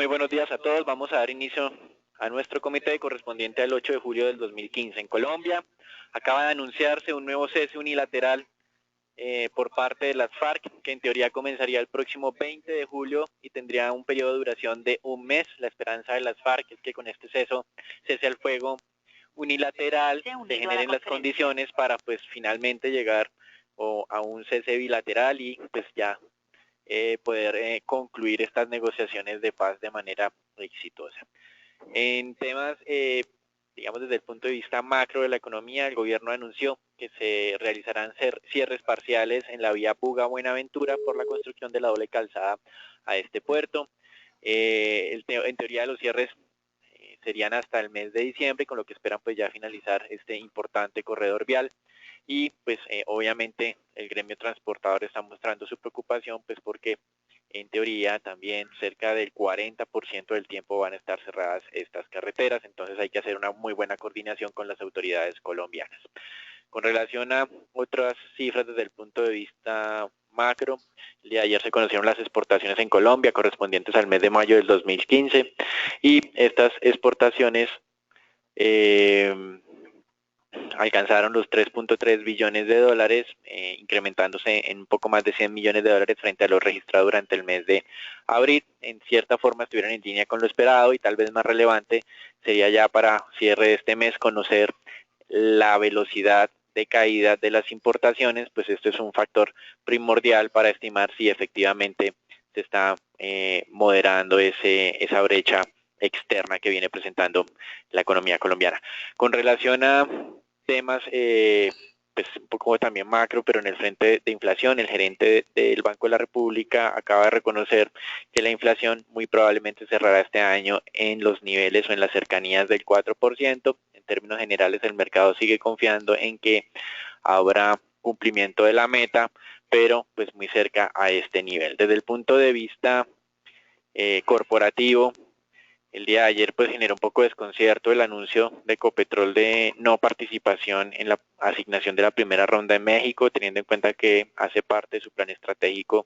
Muy buenos días a todos. Vamos a dar inicio a nuestro comité correspondiente al 8 de julio del 2015. En Colombia acaba de anunciarse un nuevo cese unilateral por parte de las FARC, que en teoría comenzaría el próximo 20 de julio y tendría un periodo de duración de un mes. La esperanza de las FARC es que con este cese al fuego unilateral se generen las condiciones para pues finalmente llegar a un cese bilateral y pues ya poder concluir estas negociaciones de paz de manera exitosa. En temas, digamos desde el punto de vista macro de la economía, el gobierno anunció que se realizarán cierres parciales en la vía Buga-Buenaventura por la construcción de la doble calzada a este puerto. En teoría los cierres serían hasta el mes de diciembre, con lo que esperan pues ya finalizar este importante corredor vial. Y pues obviamente el gremio transportador está mostrando su preocupación pues porque en teoría también cerca del 40% del tiempo van a estar cerradas estas carreteras, entonces hay que hacer una muy buena coordinación con las autoridades colombianas. Con relación a otras cifras desde el punto de vista macro, el día de ayer se conocieron las exportaciones en Colombia correspondientes al mes de mayo del 2015 y estas exportaciones alcanzaron los 3.3 billones de dólares, incrementándose en un poco más de 100 millones de dólares frente a lo registrado durante el mes de abril. En cierta forma estuvieron en línea con lo esperado y tal vez más relevante sería ya para cierre de este mes conocer la velocidad de caída de las importaciones, pues esto es un factor primordial para estimar si efectivamente se está moderando esa brecha externa que viene presentando la economía colombiana. Con relación a temas pues un poco también macro, pero en el frente de inflación, el gerente del Banco de la República acaba de reconocer que la inflación muy probablemente cerrará este año en los niveles o en las cercanías del 4%. En términos generales, el mercado sigue confiando en que habrá cumplimiento de la meta, pero pues muy cerca a este nivel. Desde el punto de vista corporativo, el día de ayer pues generó un poco de desconcierto el anuncio de Ecopetrol de no participación en la asignación de la primera ronda en México, teniendo en cuenta que hace parte de su plan estratégico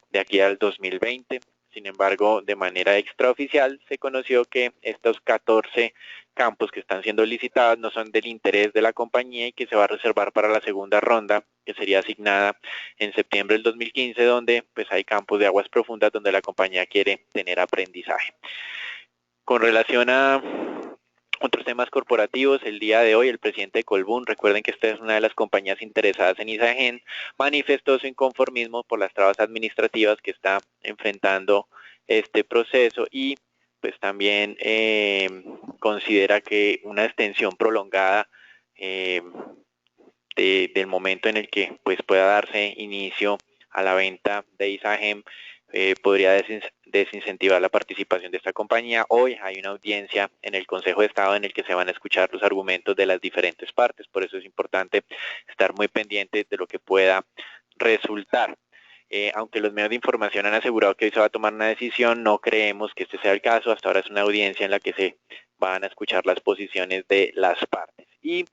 de aquí al 2020. Sin embargo, de manera extraoficial se conoció que estos 14 campos que están siendo licitados no son del interés de la compañía y que se va a reservar para la segunda ronda, que sería asignada en septiembre del 2015, donde pues hay campos de aguas profundas donde la compañía quiere tener aprendizaje. Con relación a otros temas corporativos, el día de hoy el presidente de Colbún, recuerden que esta es una de las compañías interesadas en Isagen, manifestó su inconformismo por las trabas administrativas que está enfrentando este proceso y pues también considera que una extensión prolongada del momento en el que pues pueda darse inicio a la venta de Isagen podría desincentivar la participación de esta compañía. Hoy hay una audiencia en el Consejo de Estado en el que se van a escuchar los argumentos de las diferentes partes, por eso es importante estar muy pendiente de lo que pueda resultar. Aunque los medios de información han asegurado que hoy se va a tomar una decisión, no creemos que este sea el caso. Hasta ahora es una audiencia en la que se van a escuchar las posiciones de las partes. Y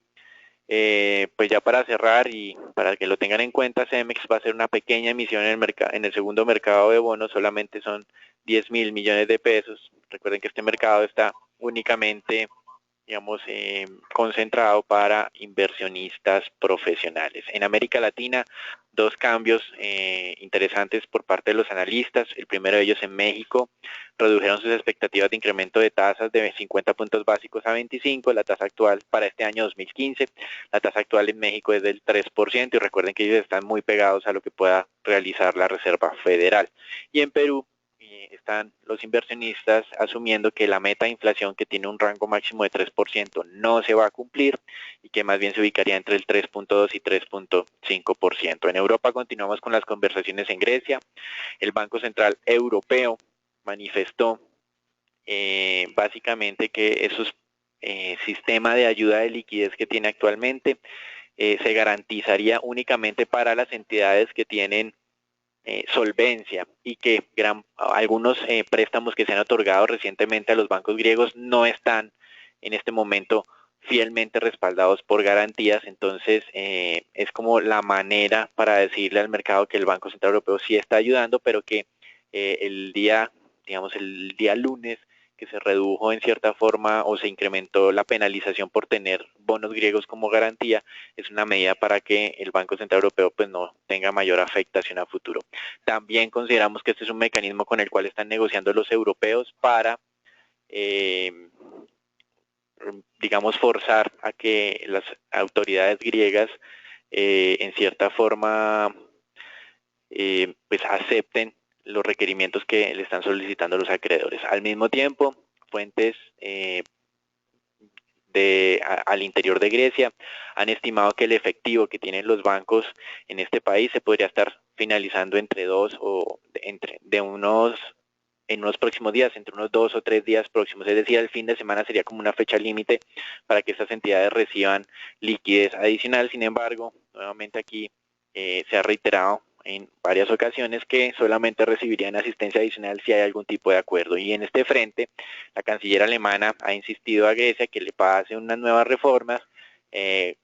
pues ya para cerrar y para que lo tengan en cuenta, Cemex va a hacer una pequeña emisión en el segundo mercado de bonos, solamente son 10.000 millones de pesos. Recuerden que este mercado está únicamente, digamos, concentrado para inversionistas profesionales. En América Latina, dos cambios interesantes por parte de los analistas. El primero de ellos en México, redujeron sus expectativas de incremento de tasas de 50 puntos básicos a 25, la tasa actual para este año 2015, la tasa actual en México es del 3% y recuerden que ellos están muy pegados a lo que pueda realizar la Reserva Federal. Y en Perú, están los inversionistas asumiendo que la meta de inflación, que tiene un rango máximo de 3%, no se va a cumplir y que más bien se ubicaría entre el 3.2 y 3.5%. En Europa continuamos con las conversaciones en Grecia. El Banco Central Europeo manifestó básicamente que esos sistema de ayuda de liquidez que tiene actualmente se garantizaría únicamente para las entidades que tienen solvencia y que algunos préstamos que se han otorgado recientemente a los bancos griegos no están en este momento fielmente respaldados por garantías. Entonces es como la manera para decirle al mercado que el Banco Central Europeo sí está ayudando, pero que el día digamos, el día lunes, que se redujo en cierta forma o se incrementó la penalización por tener bonos griegos como garantía, es una medida para que el Banco Central Europeo pues no tenga mayor afectación a futuro. También consideramos que este es un mecanismo con el cual están negociando los europeos para digamos, forzar a que las autoridades griegas en cierta forma pues acepten los requerimientos que le están solicitando los acreedores. Al mismo tiempo, fuentes al interior de Grecia han estimado que el efectivo que tienen los bancos en este país se podría estar finalizando entre en unos próximos días, entre unos 2 o 3 días próximos, es decir, el fin de semana sería como una fecha límite para que estas entidades reciban liquidez adicional. Sin embargo, nuevamente aquí se ha reiterado en varias ocasiones que solamente recibirían asistencia adicional si hay algún tipo de acuerdo. Y en este frente, la canciller alemana ha insistido a Grecia que le pase unas nuevas reformas que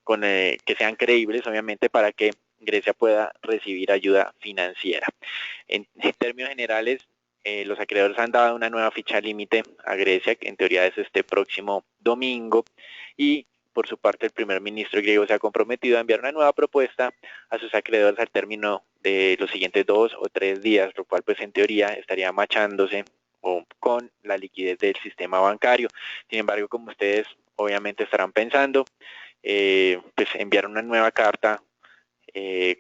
sean creíbles, obviamente, para que Grecia pueda recibir ayuda financiera. En términos generales, los acreedores han dado una nueva ficha límite a Grecia, que en teoría es este próximo domingo, y por su parte el primer ministro griego se ha comprometido a enviar una nueva propuesta a sus acreedores al término de los siguientes 2 o 3 días, lo cual pues en teoría estaría machándose con la liquidez del sistema bancario. Sin embargo, como ustedes obviamente estarán pensando, pues enviar una nueva carta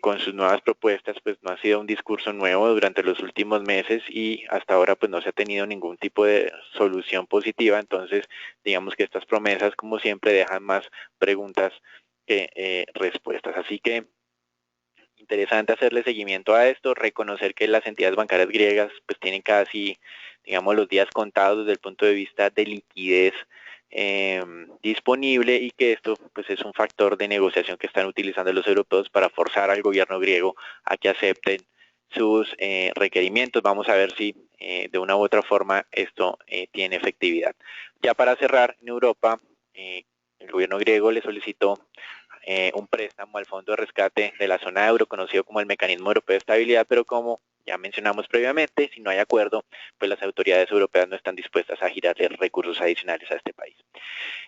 con sus nuevas propuestas, pues no ha sido un discurso nuevo durante los últimos meses y hasta ahora pues no se ha tenido ningún tipo de solución positiva. Entonces, digamos que estas promesas, como siempre, dejan más preguntas que respuestas. Así que interesante hacerle seguimiento a esto, reconocer que las entidades bancarias griegas pues tienen casi, digamos, los días contados desde el punto de vista de liquidez disponible, y que esto pues es un factor de negociación que están utilizando los europeos para forzar al gobierno griego a que acepten sus requerimientos. Vamos a ver si de una u otra forma esto tiene efectividad. Ya para cerrar, en Europa el gobierno griego le solicitó un préstamo al fondo de rescate de la zona euro, conocido como el Mecanismo Europeo de Estabilidad, pero como ya mencionamos previamente, si no hay acuerdo, pues las autoridades europeas no están dispuestas a girarle recursos adicionales a este país.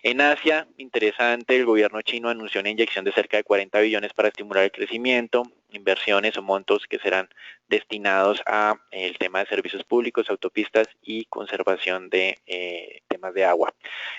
En Asia, interesante, el gobierno chino anunció una inyección de cerca de 40 billones para estimular el crecimiento, inversiones o montos que serán destinados a el tema de servicios públicos, autopistas y conservación de temas de agua.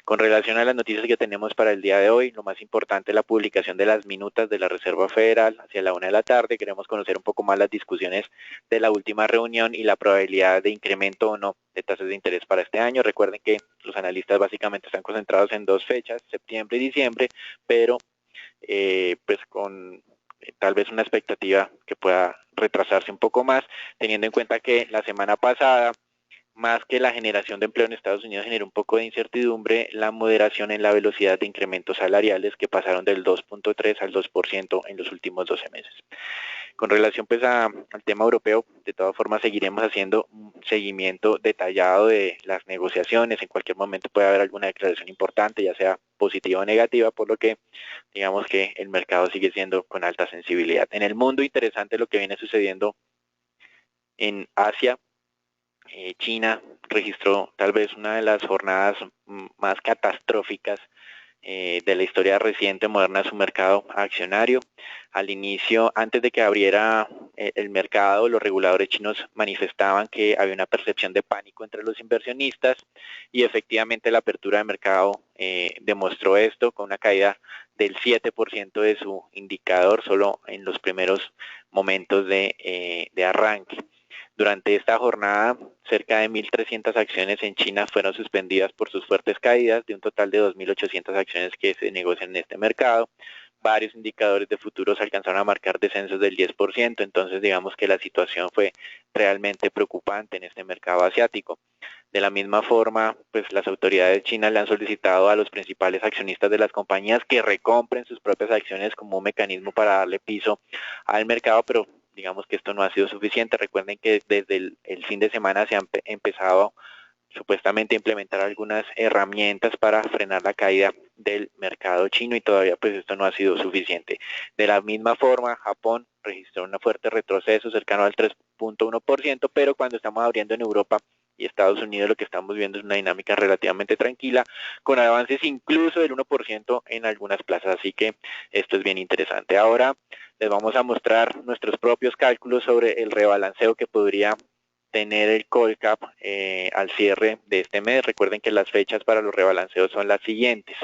Con relación a las noticias que tenemos para el día de hoy, lo más importante es la publicación de las minutas de la Reserva Federal hacia la 1 de la tarde. Queremos conocer un poco más las discusiones de la última reunión y la probabilidad de incremento o no de tasas de interés para este año. Recuerden que los analistas básicamente están concentrados en 2 fechas, septiembre y diciembre, pero pues con tal vez una expectativa que pueda retrasarse un poco más, teniendo en cuenta que la semana pasada, más que la generación de empleo en Estados Unidos, generó un poco de incertidumbre la moderación en la velocidad de incrementos salariales, que pasaron del 2.3 al 2% en los últimos 12 meses. Con relación pues al tema europeo, de todas formas seguiremos haciendo un seguimiento detallado de las negociaciones. En cualquier momento puede haber alguna declaración importante, ya sea positiva o negativa, por lo que digamos que el mercado sigue siendo con alta sensibilidad. En el mundo, interesante lo que viene sucediendo en Asia. China registró tal vez una de las jornadas más catastróficas de la historia reciente moderna de su mercado accionario. Al inicio, antes de que abriera el mercado, los reguladores chinos manifestaban que había una percepción de pánico entre los inversionistas, y efectivamente la apertura de mercado demostró esto, con una caída del 7% de su indicador solo en los primeros momentos de arranque. Durante esta jornada, cerca de 1.300 acciones en China fueron suspendidas por sus fuertes caídas, de un total de 2.800 acciones que se negocian en este mercado. Varios indicadores de futuros alcanzaron a marcar descensos del 10%, entonces digamos que la situación fue realmente preocupante en este mercado asiático. De la misma forma, pues las autoridades chinas le han solicitado a los principales accionistas de las compañías que recompren sus propias acciones como un mecanismo para darle piso al mercado, pero digamos que esto no ha sido suficiente. Recuerden que desde el fin de semana se han empezado supuestamente a implementar algunas herramientas para frenar la caída del mercado chino, y todavía pues esto no ha sido suficiente. De la misma forma, Japón registró un fuerte retroceso cercano al 3.1%, pero cuando estamos abriendo en Europa y Estados Unidos lo que estamos viendo es una dinámica relativamente tranquila, con avances incluso del 1% en algunas plazas, así que esto es bien interesante. Ahora les vamos a mostrar nuestros propios cálculos sobre el rebalanceo que podría tener el Colcap al cierre de este mes. Recuerden que las fechas para los rebalanceos son las siguientes.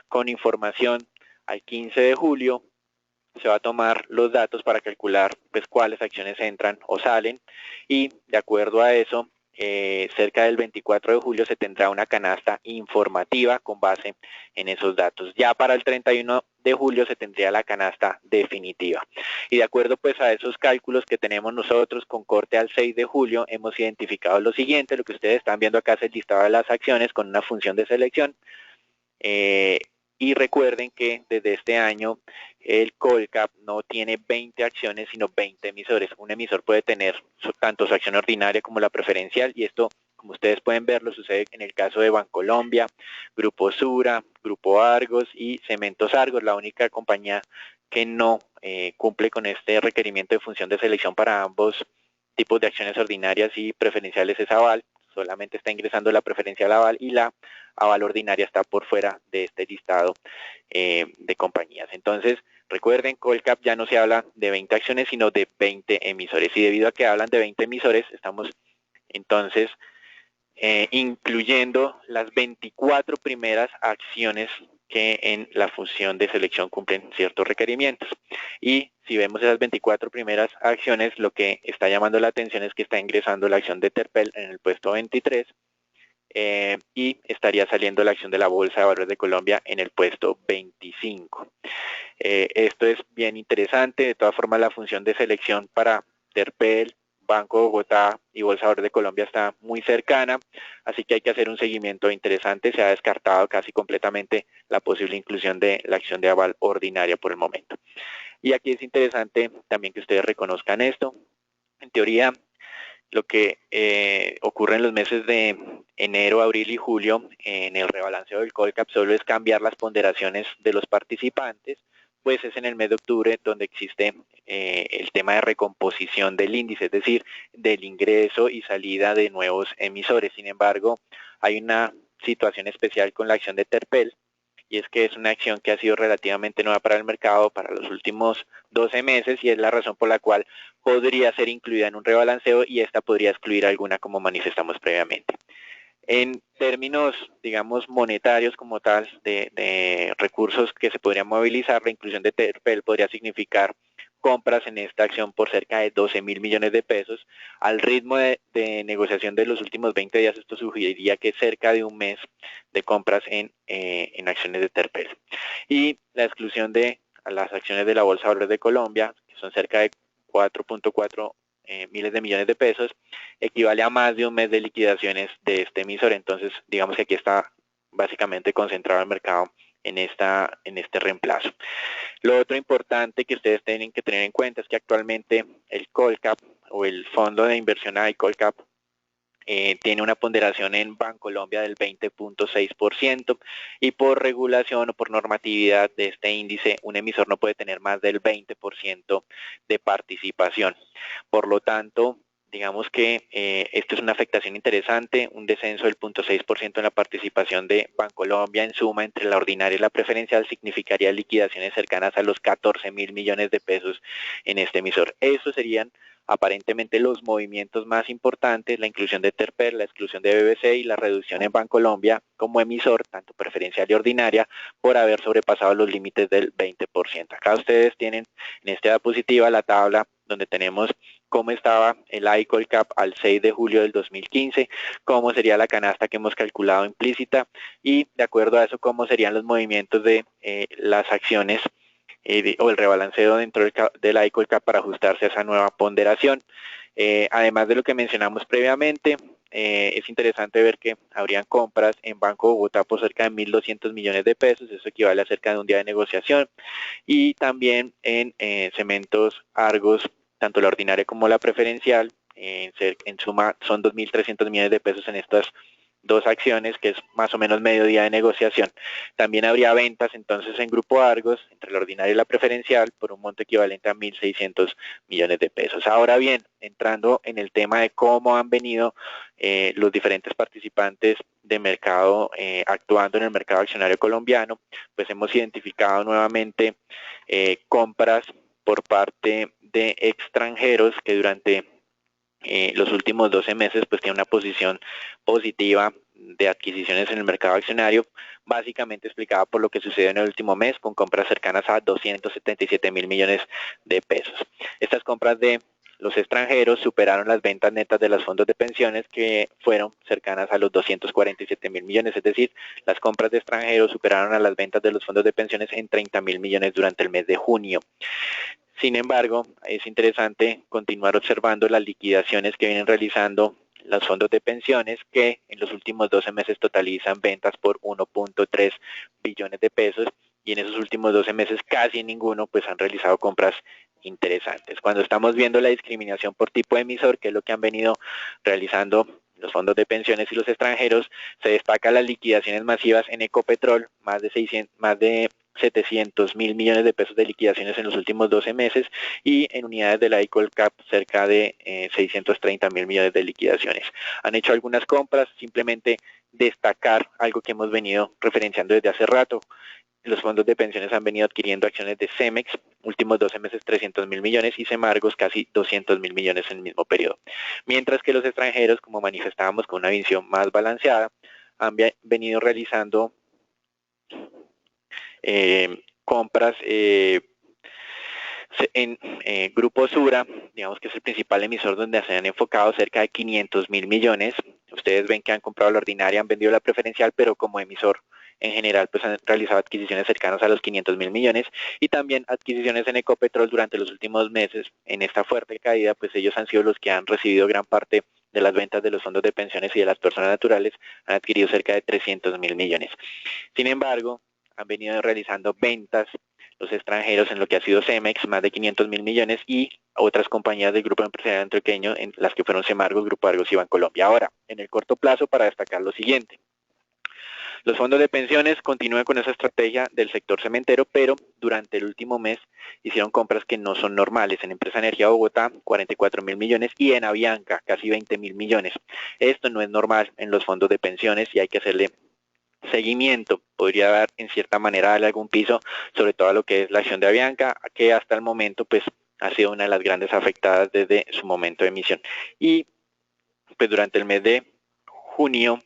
Con información al 15 de julio se va a tomar los datos para calcular pues cuáles acciones entran o salen, y de acuerdo a eso cerca del 24 de julio se tendrá una canasta informativa con base en esos datos. Ya para el 31 de julio se tendría la canasta definitiva. Y de acuerdo pues a esos cálculos que tenemos nosotros con corte al 6 de julio, hemos identificado lo siguiente. Lo que ustedes están viendo acá es el listado de las acciones con una función de selección. Y recuerden que desde este año el Colcap no tiene 20 acciones, sino 20 emisores. Un emisor puede tener tanto su acción ordinaria como la preferencial, y esto, como ustedes pueden ver, lo sucede en el caso de Bancolombia, Grupo Sura, Grupo Argos y Cementos Argos. La única compañía que no cumple con este requerimiento de función de selección para ambos tipos de acciones ordinarias y preferenciales es Aval. Solamente está ingresando la preferencial Aval, y la Aval ordinaria está por fuera de este listado de compañías. Entonces, recuerden, Colcap ya no se habla de 20 acciones, sino de 20 emisores. Y debido a que hablan de 20 emisores, estamos entonces incluyendo las 24 primeras acciones que en la función de selección cumplen ciertos requerimientos. Y si vemos esas 24 primeras acciones, lo que está llamando la atención es que está ingresando la acción de Terpel en el puesto 23, y estaría saliendo la acción de la Bolsa de Valores de Colombia en el puesto 25. Esto es bien interesante. De todas formas, la función de selección para Terpel, Banco de Bogotá y Bolsa de Valores de Colombia está muy cercana, así que hay que hacer un seguimiento interesante. Se ha descartado casi completamente la posible inclusión de la acción de aval ordinaria por el momento. Y aquí es interesante también que ustedes reconozcan esto. En teoría, lo que ocurre en los meses de enero, abril y julio en el rebalanceo del Colcap solo es cambiar las ponderaciones de los participantes, pues es en el mes de octubre donde existe el tema de recomposición del índice, es decir, del ingreso y salida de nuevos emisores. Sin embargo, hay una situación especial con la acción de Terpel, y es que es una acción que ha sido relativamente nueva para el mercado para los últimos 12 meses, y es la razón por la cual podría ser incluida en un rebalanceo, y esta podría excluir alguna, como manifestamos previamente. En términos, digamos, monetarios como tal, de recursos que se podrían movilizar, la inclusión de Terpel podría significar compras en esta acción por cerca de 12.000 millones de pesos. Al ritmo de negociación de los últimos 20 días, esto sugeriría que cerca de un mes de compras en acciones de Terpel. Y la exclusión de las acciones de la Bolsa de Valores de Colombia, que son cerca de 4.4 miles de millones de pesos, equivale a más de un mes de liquidaciones de este emisor. Entonces, digamos que aquí está básicamente concentrado el mercado en este reemplazo. Lo otro importante que ustedes tienen que tener en cuenta es que actualmente el Colcap, o el fondo de inversión iColcap, tiene una ponderación en Bancolombia del 20.6%, y por regulación o por normatividad de este índice, un emisor no puede tener más del 20% de participación. Por lo tanto, digamos que esto es una afectación interesante. Un descenso del 0.6% en la participación de Bancolombia en suma entre la ordinaria y la preferencial significaría liquidaciones cercanas a los 14.000 millones de pesos en este emisor. Estos serían aparentemente los movimientos más importantes: la inclusión de Terpel, la exclusión de BBC y la reducción en Bancolombia como emisor, tanto preferencial y ordinaria, por haber sobrepasado los límites del 20%. Acá ustedes tienen en esta diapositiva la tabla donde tenemos cómo estaba el iColcap al 6 de julio del 2015, cómo sería la canasta que hemos calculado implícita, y de acuerdo a eso cómo serían los movimientos de las acciones o el rebalanceo dentro del iColcap para ajustarse a esa nueva ponderación. Además de lo que mencionamos previamente, es interesante ver que habrían compras en Banco Bogotá por cerca de 1.200 millones de pesos, eso equivale a cerca de un día de negociación, y también en Cementos Argos, tanto la ordinaria como la preferencial, en suma son 2.300 millones de pesos en estas 2 acciones, que es más o menos medio día de negociación. También habría ventas entonces en Grupo Argos, entre la ordinaria y la preferencial, por un monto equivalente a 1.600 millones de pesos. Ahora bien, entrando en el tema de cómo han venido los diferentes participantes de mercado actuando en el mercado accionario colombiano, pues hemos identificado nuevamente compras por parte de extranjeros que durante los últimos 12 meses pues tiene una posición positiva de adquisiciones en el mercado accionario, básicamente explicada por lo que sucedió en el último mes con compras cercanas a 277.000 millones de pesos. Estas compras de los extranjeros superaron las ventas netas de los fondos de pensiones, que fueron cercanas a los 247.000 millones, es decir, las compras de extranjeros superaron a las ventas de los fondos de pensiones en 30.000 millones durante el mes de junio. Sin embargo, es interesante continuar observando las liquidaciones que vienen realizando los fondos de pensiones, que en los últimos 12 meses totalizan ventas por 1.3 billones de pesos, y en esos últimos 12 meses casi ninguno pues han realizado compras interesantes. Cuando estamos viendo la discriminación por tipo de emisor, que es lo que han venido realizando los fondos de pensiones y los extranjeros, se destacan las liquidaciones masivas en Ecopetrol, más de 700.000 millones de pesos de liquidaciones en los últimos 12 meses, y en unidades de la Colcap cerca de 630.000 millones de liquidaciones. Han hecho algunas compras, simplemente destacar algo que hemos venido referenciando desde hace rato. Los fondos de pensiones han venido adquiriendo acciones de Cemex, últimos 12 meses 300.000 millones, y Semargos casi 200.000 millones en el mismo periodo. Mientras que los extranjeros, como manifestábamos con una visión más balanceada, han venido realizando compras en Grupo Sura, digamos que es el principal emisor donde se han enfocado cerca de 500.000 millones. Ustedes ven que han comprado la ordinaria, han vendido la preferencial, pero como emisor en general pues han realizado adquisiciones cercanas a los 500.000 millones, y también adquisiciones en Ecopetrol durante los últimos meses. En esta fuerte caída pues ellos han sido los que han recibido gran parte de las ventas de los fondos de pensiones, y de las personas naturales han adquirido cerca de 300.000 millones. Sin embargo, han venido realizando ventas los extranjeros en lo que ha sido Cemex, más de 500.000 millones, y otras compañías del grupo empresarial antioqueño, en las que fueron Semargos, Grupo Argos y Bancolombia. Ahora, en el corto plazo, para destacar lo siguiente: los fondos de pensiones continúan con esa estrategia del sector cementero, pero durante el último mes hicieron compras que no son normales. En Empresa Energía Bogotá, 44.000 millones, y en Avianca, casi 20.000 millones. Esto no es normal en los fondos de pensiones y hay que hacerle seguimiento. Podría dar en cierta manera darle algún piso, sobre todo a lo que es la acción de Avianca, que hasta el momento pues ha sido una de las grandes afectadas desde su momento de emisión. Y pues durante el mes de junio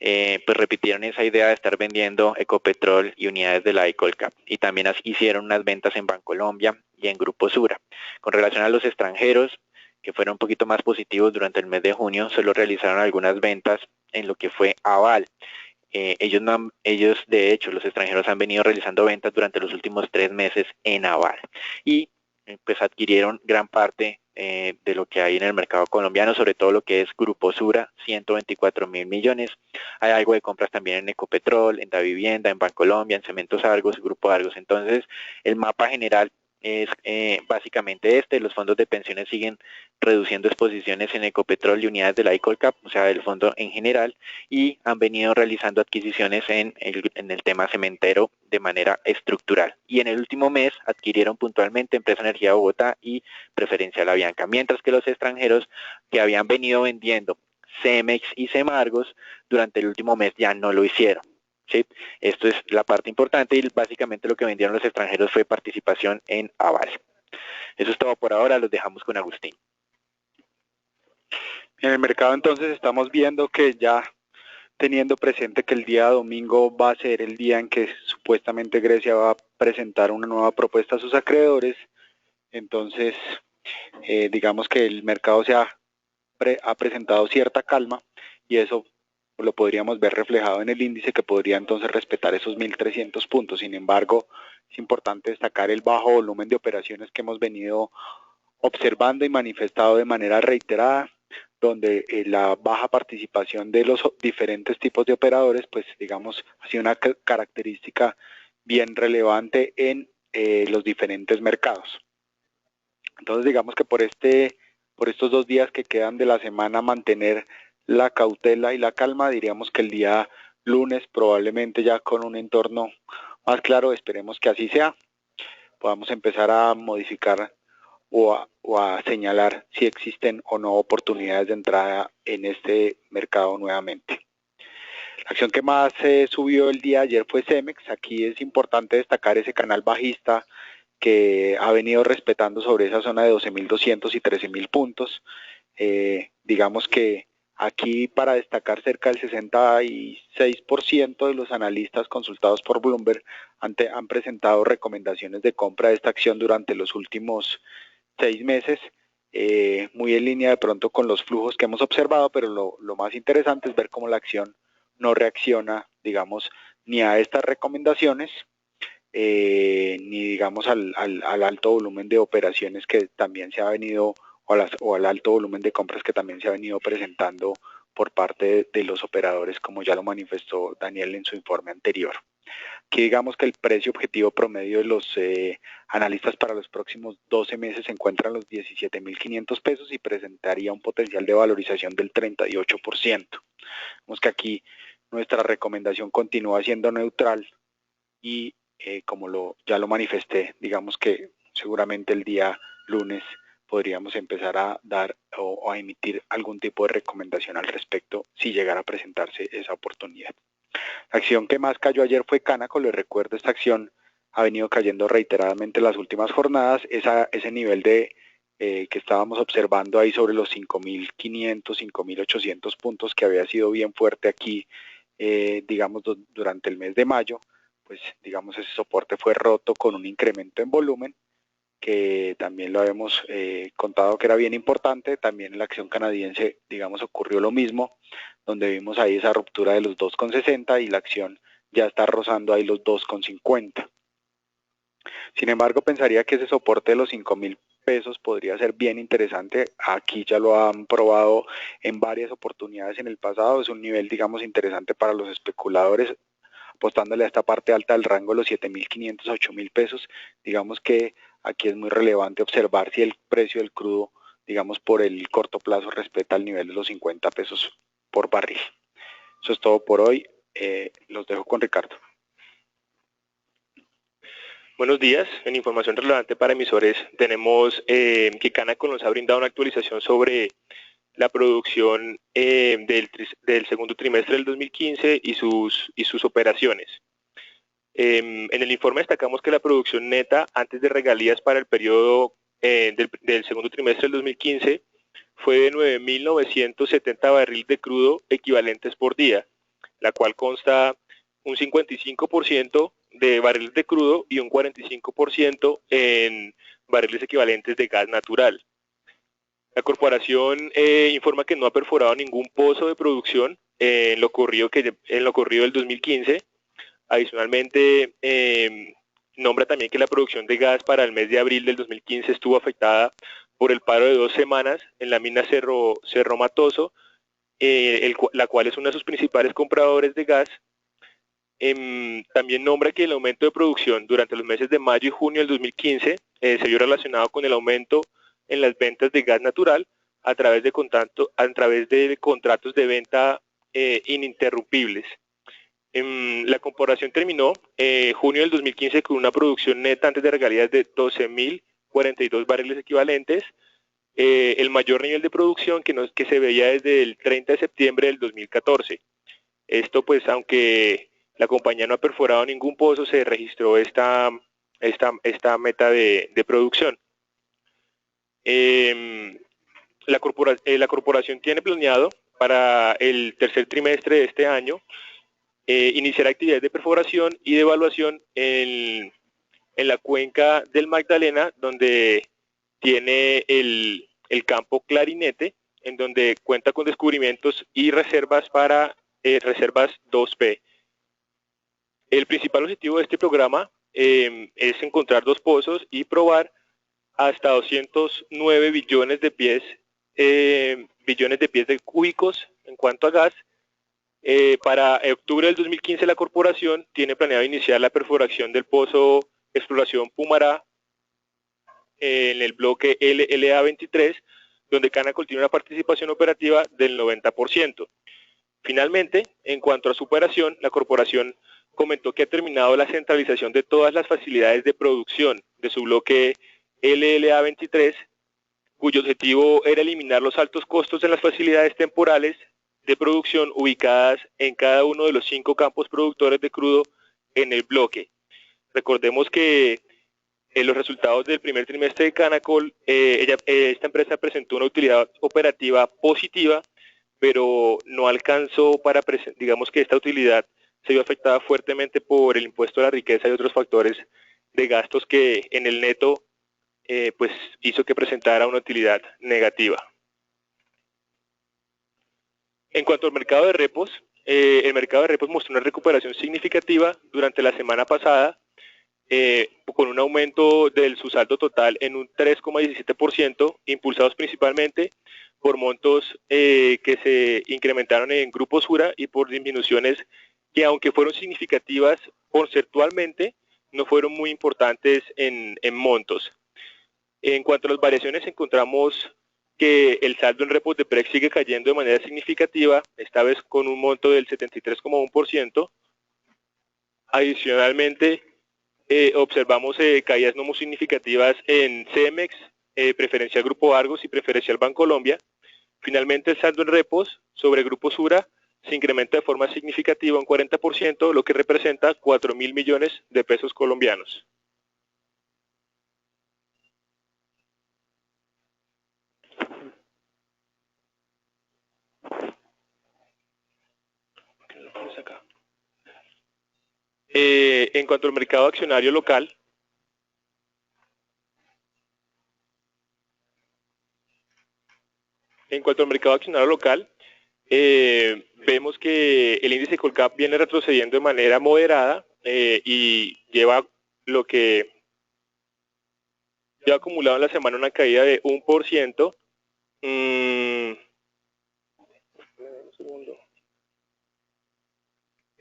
pues repitieron esa idea de estar vendiendo Ecopetrol y unidades de la Colcap, y también hicieron unas ventas en Bancolombia y en Grupo Sura. Con relación a los extranjeros, que fueron un poquito más positivos durante el mes de junio, solo realizaron algunas ventas en lo que fue Aval. Ellos, de hecho, los extranjeros han venido realizando ventas durante los últimos 3 meses en Aval, y pues adquirieron gran parte de lo que hay en el mercado colombiano, sobre todo lo que es Grupo Sura, 124.000 millones. Hay algo de compras también en Ecopetrol, en Davivienda, en Bancolombia, en Cementos Argos, Grupo Argos. Entonces, el mapa general es básicamente este. Los fondos de pensiones siguen reduciendo exposiciones en Ecopetrol y unidades de la Colcap, o sea, del fondo en general, y han venido realizando adquisiciones en el tema cementero de manera estructural. Y en el último mes adquirieron puntualmente Empresa Energía Bogotá y Preferencial Avianca, mientras que los extranjeros que habían venido vendiendo Cemex y Semargos durante el último mes ya no lo hicieron. ¿Sí? Esto es la parte importante, y básicamente lo que vendieron los extranjeros fue participación en Aval. Eso es todo por ahora, los dejamos con Agustín. En el mercado entonces estamos viendo que ya, teniendo presente que el día domingo va a ser el día en que supuestamente Grecia va a presentar una nueva propuesta a sus acreedores, entonces digamos que el mercado ha presentado cierta calma, y eso lo podríamos ver reflejado en el índice, que podría entonces respetar esos 1.300 puntos. Sin embargo, es importante destacar el bajo volumen de operaciones que hemos venido observando y manifestado de manera reiterada, donde la baja participación de los diferentes tipos de operadores, pues digamos, ha sido una característica bien relevante en los diferentes mercados. Entonces digamos que por estos 2 días que quedan de la semana, mantener la cautela y la calma, diríamos que el día lunes probablemente ya con un entorno más claro, esperemos que así sea, podamos empezar a modificar o a señalar si existen o no oportunidades de entrada en este mercado nuevamente. La acción que más subió el día de ayer fue Cemex. Aquí es importante destacar ese canal bajista que ha venido respetando sobre esa zona de 12.200 y 13.000 puntos. Digamos que aquí para destacar cerca del 66% de los analistas consultados por Bloomberg han presentado recomendaciones de compra de esta acción durante los últimos 6 meses, muy en línea de pronto con los flujos que hemos observado, pero lo más interesante es ver cómo la acción no reacciona, digamos, ni a estas recomendaciones, ni digamos al alto volumen de operaciones que también se ha venido, o al alto volumen de compras que también se ha venido presentando por parte de los operadores, como ya lo manifestó Daniel en su informe anterior. Aquí digamos que el precio objetivo promedio de los analistas para los próximos 12 meses se encuentra en los 17.500 pesos y presentaría un potencial de valorización del 38%. Vemos que aquí nuestra recomendación continúa siendo neutral y como ya lo manifesté, digamos que seguramente el día lunes podríamos empezar a dar o a emitir algún tipo de recomendación al respecto si llegara a presentarse esa oportunidad. La acción que más cayó ayer fue Canaco. Les recuerdo, esta acción ha venido cayendo reiteradamente en las últimas jornadas. Ese nivel que estábamos observando ahí sobre los 5.500, 5.800 puntos, que había sido bien fuerte aquí, digamos, durante el mes de mayo, pues digamos ese soporte fue roto con un incremento en volumen, que también lo habíamos contado que era bien importante. También en la acción canadiense, digamos, ocurrió lo mismo, donde vimos ahí esa ruptura de los 2,60 y la acción ya está rozando ahí los 2,50. Sin embargo, pensaría que ese soporte de los 5.000 pesos podría ser bien interesante. Aquí ya lo han probado en varias oportunidades en el pasado. Es un nivel, digamos, interesante para los especuladores, apostándole a esta parte alta del rango de los 7.500 a 8.000 pesos. Digamos que aquí es muy relevante observar si el precio del crudo, digamos, por el corto plazo respeta el nivel de los 50 pesos por barril. Eso es todo por hoy. Los dejo con Ricardo. Buenos días. En información relevante para emisores tenemos que Canaco nos ha brindado una actualización sobre la producción del segundo trimestre del 2015 y sus operaciones. En el informe destacamos que la producción neta antes de regalías para el periodo del segundo trimestre del 2015 fue de 9.970 barriles de crudo equivalentes por día, la cual consta un 55% de barriles de crudo y un 45% en barriles equivalentes de gas natural. La corporación informa que no ha perforado ningún pozo de producción en lo ocurrido del 2015. Adicionalmente, nombra también que la producción de gas para el mes de abril del 2015 estuvo afectada por el paro de 2 semanas en la mina Cerro Matoso, la cual es uno de sus principales compradores de gas. También nombra que el aumento de producción durante los meses de mayo y junio del 2015 se vio relacionado con el aumento en las ventas de gas natural a través de contratos de venta ininterrumpibles. La corporación terminó junio del 2015 con una producción neta antes de regalías de 12.042 barriles equivalentes, el mayor nivel de producción que se veía desde el 30 de septiembre del 2014. Esto pues, aunque la compañía no ha perforado ningún pozo, se registró esta meta de producción. La corporación tiene planeado para el tercer trimestre de este año iniciar actividades de perforación y de evaluación en la cuenca del Magdalena, donde tiene el campo Clarinete, en donde cuenta con descubrimientos y reservas para reservas 2P. El principal objetivo de este programa es encontrar 2 pozos y probar hasta 209 billones de pies de cúbicos en cuanto a gas. Para octubre del 2015 la corporación tiene planeado iniciar la perforación del pozo Exploración Pumará en el bloque LLA 23, donde Canacol tiene una participación operativa del 90%. Finalmente, en cuanto a su operación, la corporación comentó que ha terminado la centralización de todas las facilidades de producción de su bloque LLA 23, cuyo objetivo era eliminar los altos costos en las facilidades temporales de producción ubicadas en cada uno de los 5 campos productores de crudo en el bloque. Recordemos que los resultados del primer trimestre de Canacol, esta empresa presentó una utilidad operativa positiva, pero no alcanzó digamos que esta utilidad se vio afectada fuertemente por el impuesto a la riqueza y otros factores de gastos que en el neto pues hizo que presentara una utilidad negativa. En cuanto al mercado de repos, el mercado de repos mostró una recuperación significativa durante la semana pasada, con un aumento de su saldo total en un 3,17%, impulsados principalmente por montos que se incrementaron en Grupo Sura y por disminuciones que, aunque fueron significativas conceptualmente, no fueron muy importantes en montos. En cuanto a las variaciones, encontramos que el saldo en repos de PREX sigue cayendo de manera significativa, esta vez con un monto del 73,1%. Adicionalmente, observamos caídas no muy significativas en CEMEX, Preferencial Grupo Argos y Preferencial Bancolombia. Finalmente, el saldo en repos sobre Grupo Sura se incrementa de forma significativa un 40%, lo que representa 4.000 millones de pesos colombianos. En cuanto al mercado accionario local, vemos que el índice Colcap viene retrocediendo de manera moderada y lleva acumulado en la semana una caída de 1%.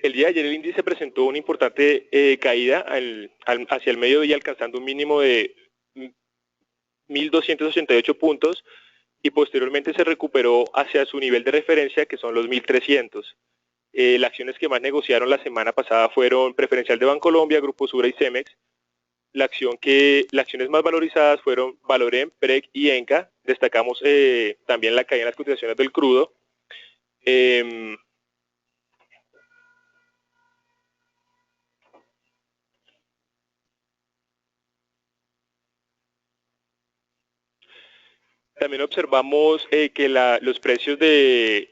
El día de ayer el índice presentó una importante caída hacia el mediodía, alcanzando un mínimo de 1.288 puntos y posteriormente se recuperó hacia su nivel de referencia, que son los 1.300. Las acciones que más negociaron la semana pasada fueron Preferencial de Bancolombia, Grupo Sura y Cemex. Las acciones más valorizadas fueron Valorem, PREC y ENCA. Destacamos también la caída en las cotizaciones del crudo. También observamos que los precios de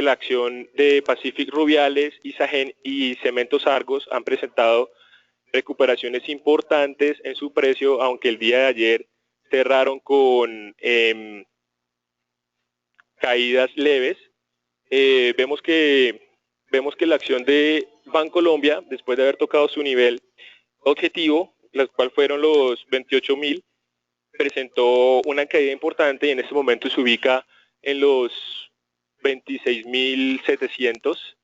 la acción de Pacific Rubiales, Isagen y Cementos Argos han presentado recuperaciones importantes en su precio, aunque el día de ayer cerraron con caídas leves. Vemos que la acción de Bancolombia, después de haber tocado su nivel objetivo, la cual fueron los 28.000, presentó una caída importante y en este momento se ubica en los 26.700.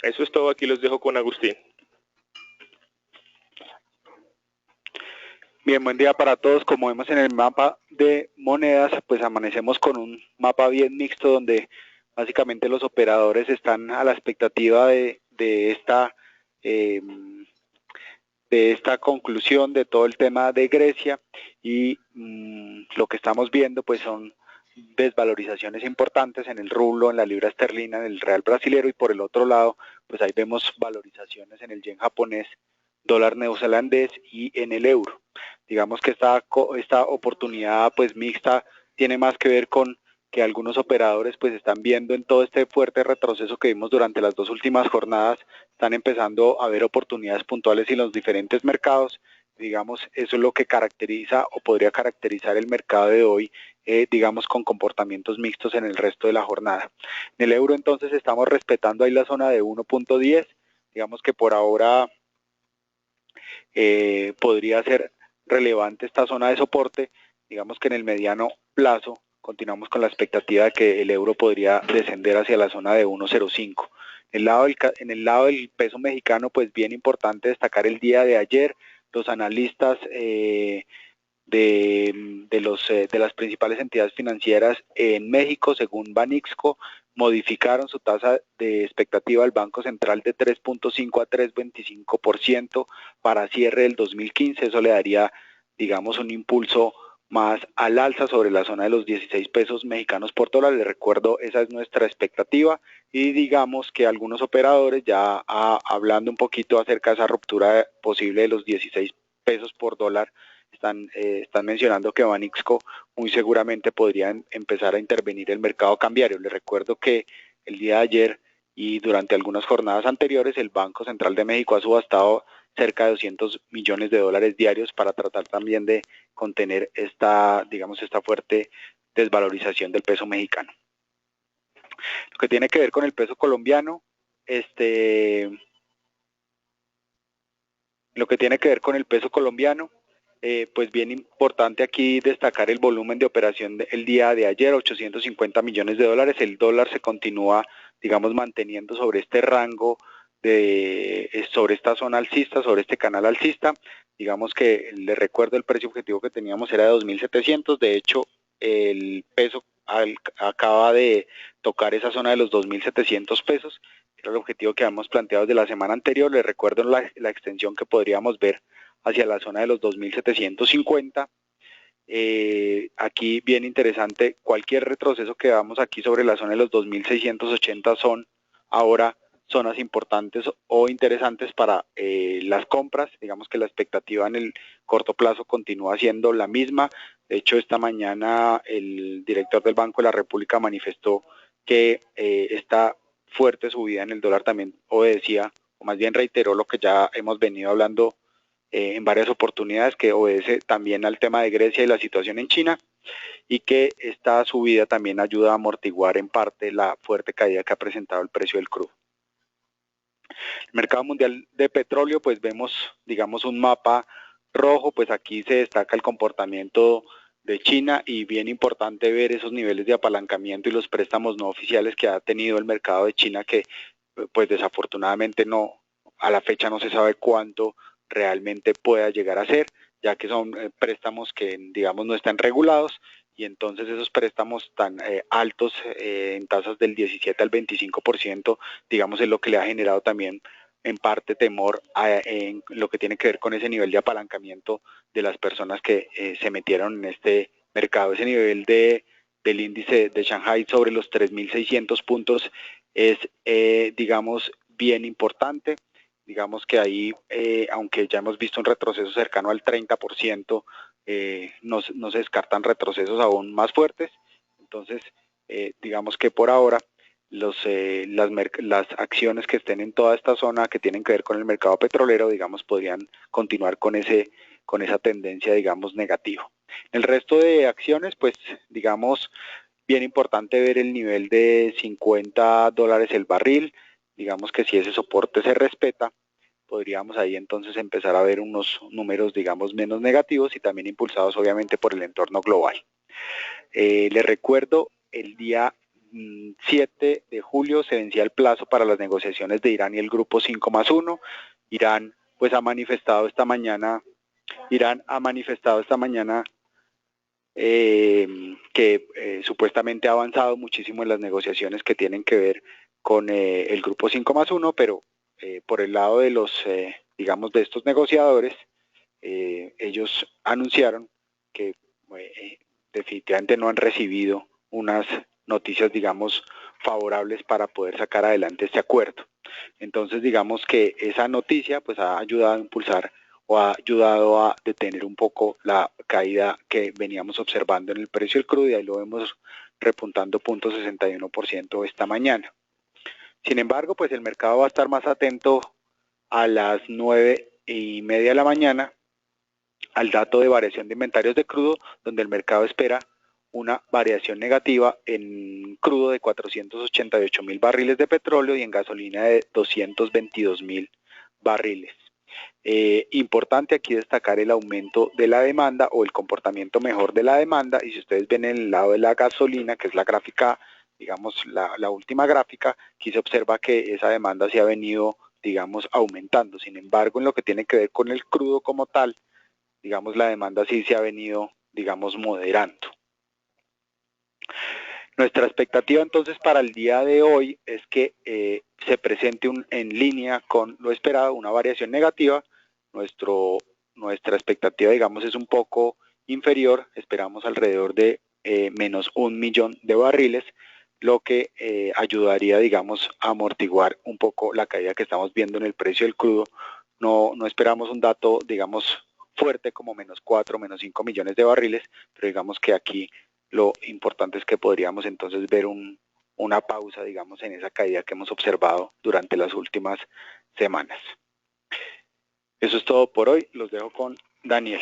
Eso es todo, aquí los dejo con Agustín. Bien, buen día para todos. Como vemos en el mapa de monedas, pues amanecemos con un mapa bien mixto donde básicamente los operadores están a la expectativa de esta conclusión de todo el tema de Grecia y lo que estamos viendo pues son desvalorizaciones importantes en el rublo, en la libra esterlina, en el real brasilero y por el otro lado pues ahí vemos valorizaciones en el yen japonés, dólar neozelandés y en el euro. Digamos que esta oportunidad pues mixta tiene más que ver con que algunos operadores pues están viendo en todo este fuerte retroceso que vimos durante las 2 últimas jornadas, están empezando a ver oportunidades puntuales en los diferentes mercados. Digamos, eso es lo que caracteriza o podría caracterizar el mercado de hoy, digamos, con comportamientos mixtos en el resto de la jornada. En el euro entonces estamos respetando ahí la zona de 1.10, digamos que por ahora podría ser relevante esta zona de soporte. Digamos que en el mediano plazo continuamos con la expectativa de que el euro podría descender hacia la zona de 1.05. En el lado del peso mexicano, pues bien importante destacar el día de ayer, los analistas de las principales entidades financieras en México, según Banixco, modificaron su tasa de expectativa del Banco Central de 3.5 a 3.25% para cierre del 2015. Eso le daría, digamos, un impulso más al alza sobre la zona de los 16 pesos mexicanos por dólar. Les recuerdo, esa es nuestra expectativa, y digamos que algunos operadores ya hablando un poquito acerca de esa ruptura posible de los 16 pesos por dólar, están mencionando que Banixco muy seguramente podrían empezar a intervenir el mercado cambiario. Les recuerdo que el día de ayer y durante algunas jornadas anteriores el Banco Central de México ha subastado cerca de 200 millones de dólares diarios para tratar también de contener esta fuerte desvalorización del peso mexicano. Lo que tiene que ver con el peso colombiano, pues bien importante aquí destacar el volumen de operación del día de ayer, 850 millones de dólares. El dólar se continúa, digamos, manteniendo sobre este rango, sobre esta zona alcista, sobre este canal alcista. Digamos que les recuerdo, el precio objetivo que teníamos era de 2.700. De hecho, el peso acaba de tocar esa zona de los 2.700 pesos. Era el objetivo que habíamos planteado desde la semana anterior. Les recuerdo la extensión que podríamos ver hacia la zona de los 2.750. Aquí bien interesante, cualquier retroceso que veamos aquí sobre la zona de los 2.680 son ahora zonas importantes o interesantes para las compras. Digamos que la expectativa en el corto plazo continúa siendo la misma. De hecho, esta mañana el director del Banco de la República manifestó que esta fuerte subida en el dólar también obedecía, o más bien reiteró lo que ya hemos venido hablando en varias oportunidades, que obedece también al tema de Grecia y la situación en China, y que esta subida también ayuda a amortiguar en parte la fuerte caída que ha presentado el precio del crudo. El mercado mundial de petróleo, pues vemos, digamos, un mapa rojo. Pues aquí se destaca el comportamiento de China, y bien importante ver esos niveles de apalancamiento y los préstamos no oficiales que ha tenido el mercado de China, que pues desafortunadamente a la fecha no se sabe cuánto realmente pueda llegar a ser, ya que son préstamos que, digamos, no están regulados, y entonces esos préstamos tan altos en tasas del 17 al 25%, digamos, es lo que le ha generado también en parte temor en lo que tiene que ver con ese nivel de apalancamiento de las personas que se metieron en este mercado. Ese nivel del índice de Shanghai sobre los 3.600 puntos es, digamos, bien importante. Digamos que ahí, aunque ya hemos visto un retroceso cercano al 30%, no se descartan retrocesos aún más fuertes. Entonces, digamos que por ahora las acciones que estén en toda esta zona que tienen que ver con el mercado petrolero, digamos, podrían continuar con esa tendencia, digamos, negativa. El resto de acciones, pues, digamos, bien importante ver el nivel de $50 el barril. Digamos que si ese soporte se respeta, podríamos ahí entonces empezar a ver unos números, digamos, menos negativos, y también impulsados obviamente por el entorno global. Les recuerdo, el día 7 de julio se vencía el plazo para las negociaciones de Irán y el grupo 5+1. Irán pues ha manifestado esta mañana que supuestamente ha avanzado muchísimo en las negociaciones que tienen que ver con el grupo 5+1, pero por el lado de los, digamos, de estos negociadores, ellos anunciaron que definitivamente no han recibido unas noticias, digamos, favorables para poder sacar adelante este acuerdo. Entonces, digamos que esa noticia pues ha ayudado a impulsar, o ha ayudado a detener un poco la caída que veníamos observando en el precio del crudo, y ahí lo vemos repuntando 0.61% esta mañana. Sin embargo, pues el mercado va a estar más atento a las 9:30 de la mañana al dato de variación de inventarios de crudo, donde el mercado espera una variación negativa en crudo de 488.000 barriles de petróleo y en gasolina de 222.000 barriles. Importante aquí destacar el aumento de la demanda, o el comportamiento mejor de la demanda, y si ustedes ven en el lado de la gasolina, que es la gráfica, digamos, la última gráfica, aquí se observa que esa demanda se ha venido, digamos, aumentando. Sin embargo, en lo que tiene que ver con el crudo como tal, digamos, la demanda sí se ha venido, digamos, moderando. Nuestra expectativa entonces para el día de hoy es que se presente en línea con lo esperado una variación negativa. Nuestra expectativa, digamos, es un poco inferior, esperamos alrededor de menos 1 millón de barriles, lo que ayudaría, digamos, a amortiguar un poco la caída que estamos viendo en el precio del crudo. No esperamos un dato, digamos, fuerte como menos 4, menos 5 millones de barriles, pero digamos que aquí lo importante es que podríamos entonces ver una pausa, digamos, en esa caída que hemos observado durante las últimas semanas. Eso es todo por hoy, los dejo con Daniel.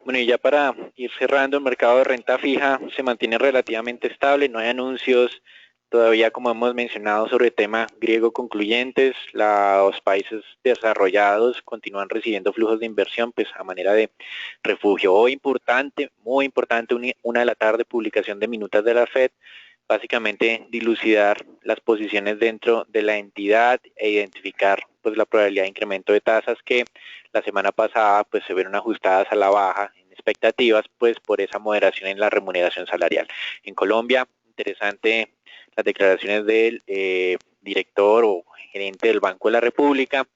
Bueno, y ya para ir cerrando, el mercado de renta fija se mantiene relativamente estable, no hay anuncios todavía, como hemos mencionado, sobre el tema griego concluyentes. Los países desarrollados continúan recibiendo flujos de inversión pues a manera de refugio. Hoy muy importante, 1 de la tarde, publicación de minutas de la FED, básicamente dilucidar las posiciones dentro de la entidad e identificar pues la probabilidad de incremento de tasas que la semana pasada pues se vieron ajustadas a la baja en expectativas pues por esa moderación en la remuneración salarial. En Colombia, interesante las declaraciones del director o gerente del Banco de la República,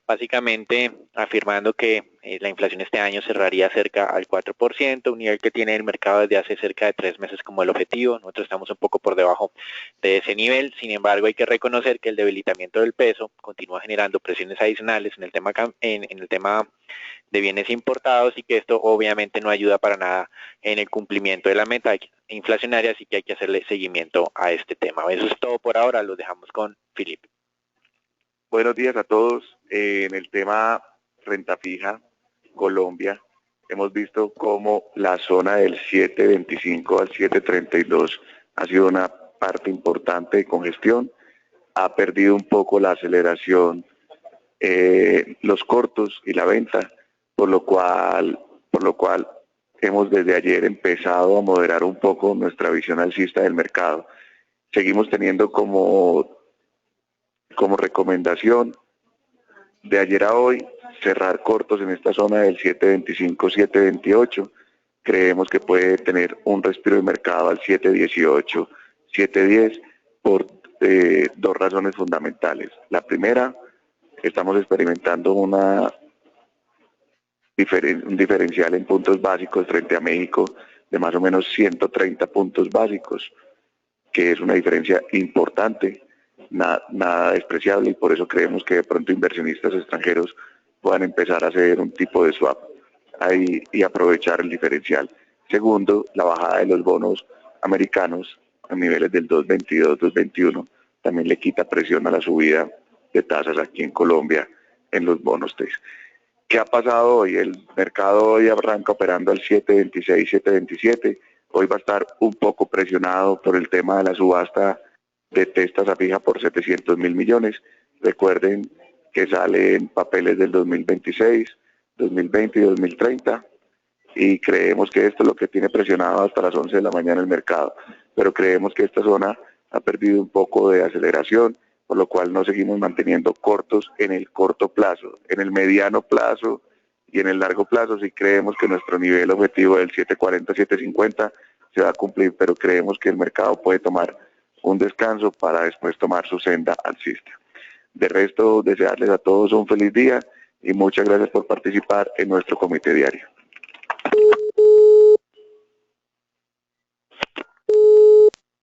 básicamente afirmando que la inflación este año cerraría cerca al 4%, un nivel que tiene el mercado desde hace cerca de 3 meses como el objetivo. Nosotros estamos un poco por debajo de ese nivel. Sin embargo, hay que reconocer que el debilitamiento del peso continúa generando presiones adicionales en el tema de bienes importados y que esto obviamente no ayuda para nada en el cumplimiento de la meta inflacionaria, así que hay que hacerle seguimiento a este tema. Eso es todo por ahora, lo dejamos con Felipe. Buenos días a todos. En el tema renta fija, Colombia, hemos visto cómo la zona del 7.25 al 7.32 ha sido una parte importante de congestión, ha perdido un poco la aceleración, los cortos y la venta, por lo cual hemos desde ayer empezado a moderar un poco nuestra visión alcista del mercado. Seguimos teniendo como recomendación de ayer a hoy cerrar cortos en esta zona del 7.25, 7.28. Creemos que puede tener un respiro de mercado al 7.18, 7.10 por 2 razones fundamentales. La primera, estamos experimentando un diferencial en puntos básicos frente a México de más o menos 130 puntos básicos, que es una diferencia importante, nada despreciable, y por eso creemos que de pronto inversionistas extranjeros puedan empezar a hacer un tipo de swap ahí y aprovechar el diferencial. Segundo, la bajada de los bonos americanos a niveles del 2.22, 2.21 también le quita presión a la subida de tasas aquí en Colombia en los bonos TES. ¿Qué ha pasado hoy? El mercado hoy arranca operando al 7.26, 7.27. Hoy va a estar un poco presionado por el tema de la subasta de TES tasa fija por 700.000 millones. Recuerden que salen papeles del 2026, 2020 y 2030, y creemos que esto es lo que tiene presionado hasta las 11 de la mañana el mercado, pero creemos que esta zona ha perdido un poco de aceleración, por lo cual nos seguimos manteniendo cortos en el corto plazo. En el mediano plazo y en el largo plazo sí creemos que nuestro nivel objetivo del 7.40, 7.50 se va a cumplir, pero creemos que el mercado puede tomar un descanso para después tomar su senda alcista. De resto, desearles a todos un feliz día y muchas gracias por participar en nuestro comité diario.